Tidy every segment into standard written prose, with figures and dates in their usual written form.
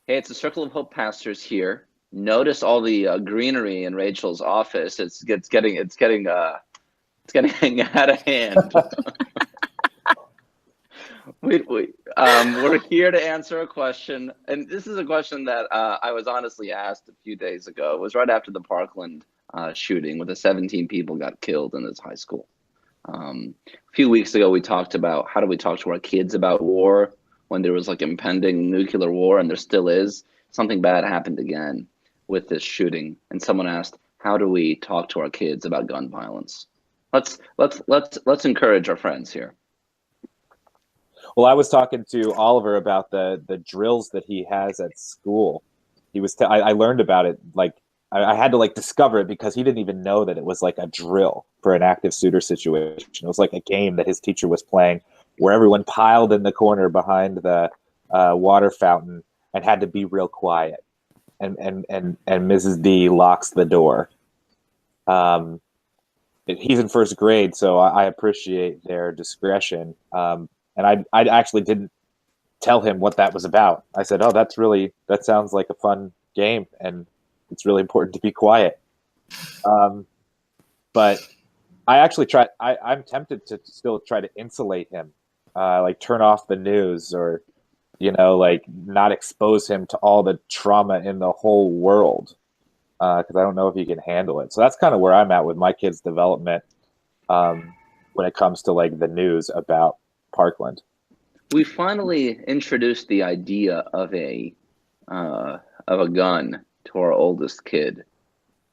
Hey, it's the Circle of Hope pastors here. Notice all the greenery in Rachel's office. It's getting out of hand. We're here to answer a question, and this is a question that I was honestly asked a few days ago. It was right after the Parkland shooting, where the 17 people got killed in this high school. A few weeks ago, we talked about how do we talk to our kids about war when there was like impending nuclear war, and there still is. Something bad happened again with this shooting, and someone asked, how do we talk to our kids about gun violence? Let's encourage our friends here. Well, I was talking to Oliver about the drills that he has at school. I learned about it, like I had to like discover it because he didn't even know that it was like a drill for an active shooter situation. It was like a game that his teacher was playing where everyone piled in the corner behind the water fountain and had to be real quiet. And Mrs. D locks the door. He's in first grade, so I appreciate their discretion. And I actually didn't tell him what that was about. I said, "Oh, that sounds like a fun game, and it's really important to be quiet." But I actually I'm tempted to still try to insulate him, like turn off the news, or like not expose him to all the trauma in the whole world, because I don't know if he can handle it. So that's kind of where I'm at with my kid's development when it comes to like the news about Parkland. We finally introduced the idea of a gun to our oldest kid,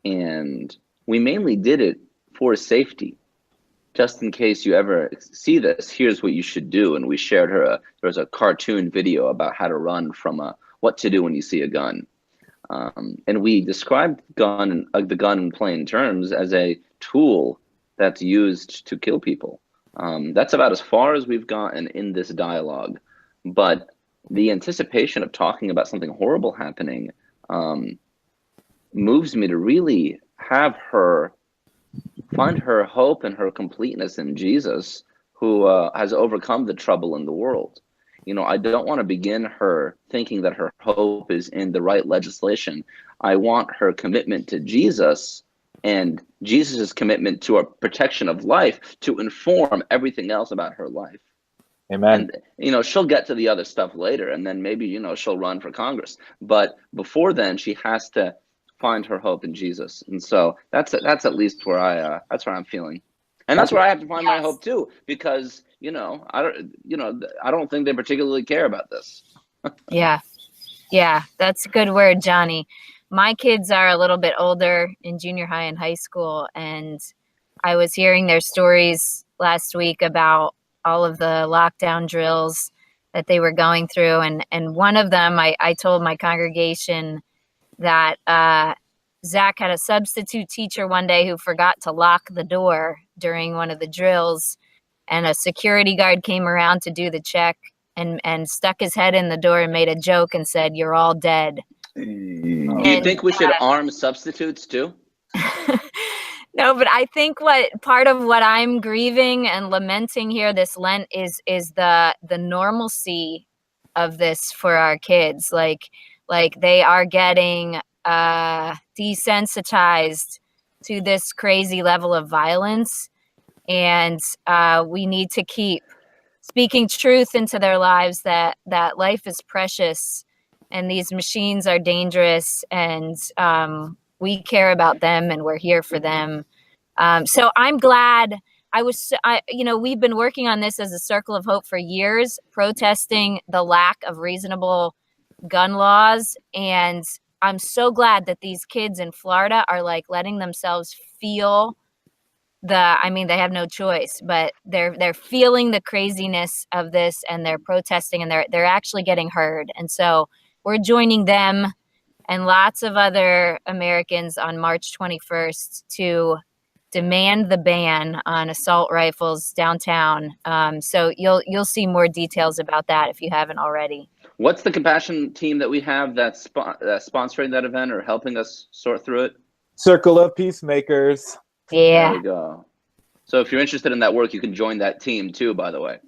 and we mainly did it for safety. Just in case you ever see this, here's what you should do. And we shared there was a cartoon video about how to run from what to do when you see a gun. And we described the gun in plain terms as a tool that's used to kill people. That's about as far as we've gotten in this dialogue. But the anticipation of talking about something horrible happening moves me to really have her find her hope and her completeness in Jesus, who has overcome the trouble in the world. I don't want to begin her thinking that her hope is in the right legislation. I want her commitment to Jesus and Jesus's commitment to a protection of life to inform everything else about her life. Amen. And she'll get to the other stuff later, and then maybe she'll run for Congress. But before then, she has to find her hope in Jesus. And so that's at least where that's where I'm feeling, and that's where I have to find my hope too, because I don't think they particularly care about this. Yeah, that's a good word, Johnny. My kids are a little bit older, in junior high and high school, and I was hearing their stories last week about all of the lockdown drills that they were going through, and one of them, I told my congregation that Zach had a substitute teacher one day who forgot to lock the door during one of the drills, and a security guard came around to do the check and stuck his head in the door and made a joke and said, "You're all dead." Do you think we should arm substitutes too? No, but I think part of what I'm grieving and lamenting here this Lent is the normalcy of this for our kids. Like they are getting desensitized to this crazy level of violence, and we need to keep speaking truth into their lives that life is precious and these machines are dangerous, and we care about them and we're here for them. So I'm glad we've been working on this as a Circle of Hope for years, protesting the lack of reasonable gun laws. And I'm so glad that these kids in Florida are like letting themselves feel they have no choice, but they're feeling the craziness of this, and they're protesting, and they're actually getting heard. And so we're joining them and lots of other Americans on March 21st to demand the ban on assault rifles downtown. So you'll see more details about that if you haven't already. What's the compassion team that we have that's sponsoring that event or helping us sort through it? Circle of Peacemakers. Yeah. There we go. So if you're interested in that work, you can join that team too, by the way.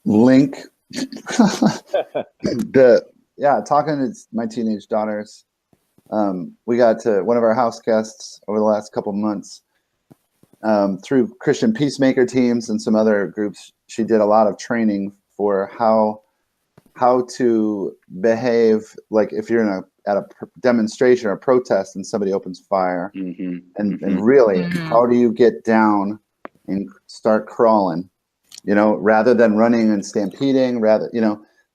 Link. yeah, talking to my teenage daughters. We got to one of our house guests over the last couple months through Christian peacemaker teams and some other groups. She did a lot of training for how to behave, like if you're at a demonstration or a protest and somebody opens fire, and really, how do you get down and start crawling, rather than running and stampeding,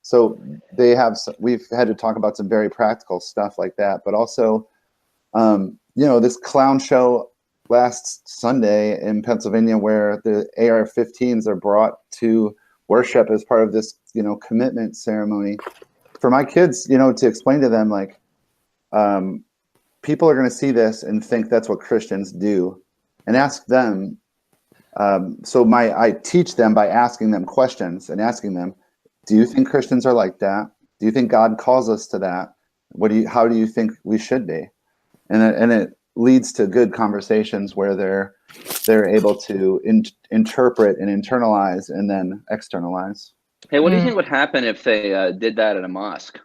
so we've had to talk about some very practical stuff like that, but also, this clown show last Sunday in Pennsylvania where the AR-15s are brought to worship as part of this, commitment ceremony for my kids, to explain to them, like, people are going to see this and think that's what Christians do, and ask them. I teach them by asking them questions and asking them, do you think Christians are like that? Do you think God calls us to that? How do you think we should be? And it leads to good conversations where they're able to interpret and internalize and then externalize. Hey, what do you think would happen if they did that at a mosque?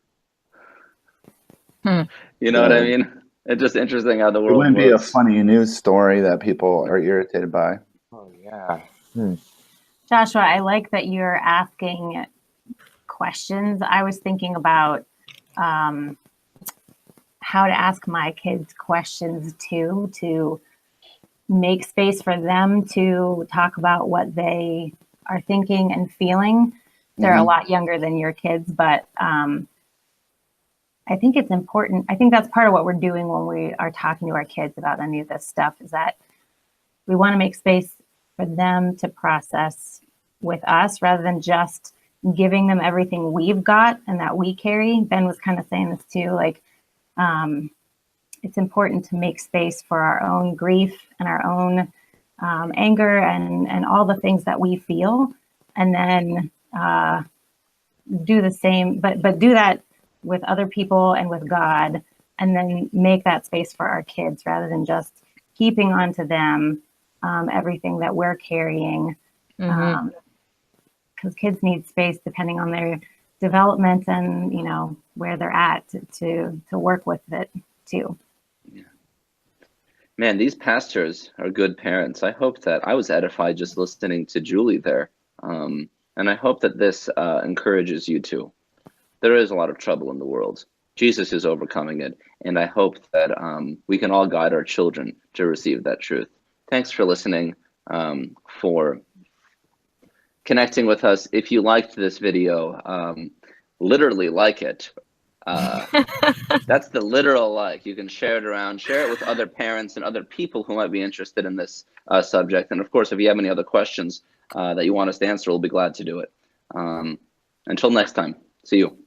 You know what I mean? It's just interesting how the world works. It wouldn't be a funny news story that people are irritated by. Oh, yeah. Joshua, I like that you're asking questions. I was thinking about how to ask my kids questions too, to make space for them to talk about what they are thinking and feeling. They're a lot younger than your kids, but I think it's important. I think that's part of what we're doing when we are talking to our kids about any of this stuff, is that we want to make space for them to process with us rather than just giving them everything we've got and that we carry. Ben was kind of saying this too, like, it's important to make space for our own grief and our own anger and all the things that we feel, and then do the same, but do that with other people and with God, and then make that space for our kids rather than just keeping on to them everything that we're carrying. Because kids need space depending on their development and where they're at to work with it too. Yeah. Man, these pastors are good parents. I hope that I was edified just listening to Julie there, and I hope that this encourages you too. There is a lot of trouble in the world. Jesus is overcoming it, and I hope that we can all guide our children to receive that truth. Thanks for listening, for connecting with us. If you liked this video, literally like it. That's the literal like. You can share it around, share it with other parents and other people who might be interested in this subject. And of course, if you have any other questions that you want us to answer, we'll be glad to do it. Until next time, see you.